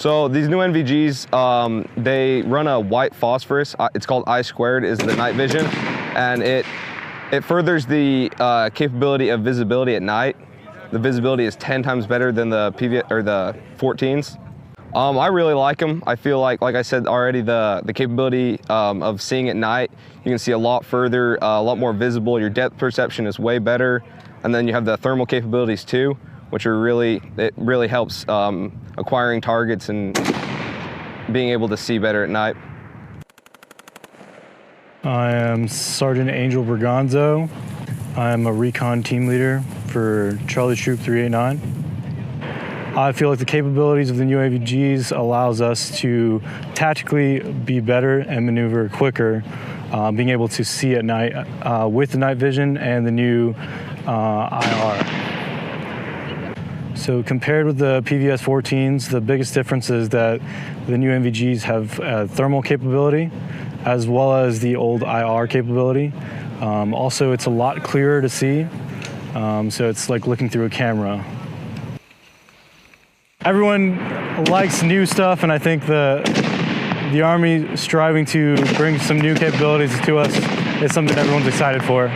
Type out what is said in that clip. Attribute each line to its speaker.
Speaker 1: So these new eNVGs, they run a white phosphorus. It's called I2, is the night vision, and it furthers the capability of visibility at night. The visibility is 10 times better than the the 14s. I really like them. I feel like I said already, the capability of seeing at night, you can see a lot further, a lot more visible. Your depth perception is way better, and then you have the thermal capabilities too, which are it really helps acquiring targets and being able to see better at night.
Speaker 2: I am Sergeant Angel Berganzo. I'm a recon team leader for Charlie Troop 389. I feel like the capabilities of the new eNVGs allows us to tactically be better and maneuver quicker, being able to see at night with the night vision and the new IR. So compared with the PVS 14s, the biggest difference is that the new eNVGs have thermal capability as well as the old IR capability. Also, it's a lot clearer to see, so it's like looking through a camera. Everyone likes new stuff, and I think the Army striving to bring some new capabilities to us is something everyone's excited for.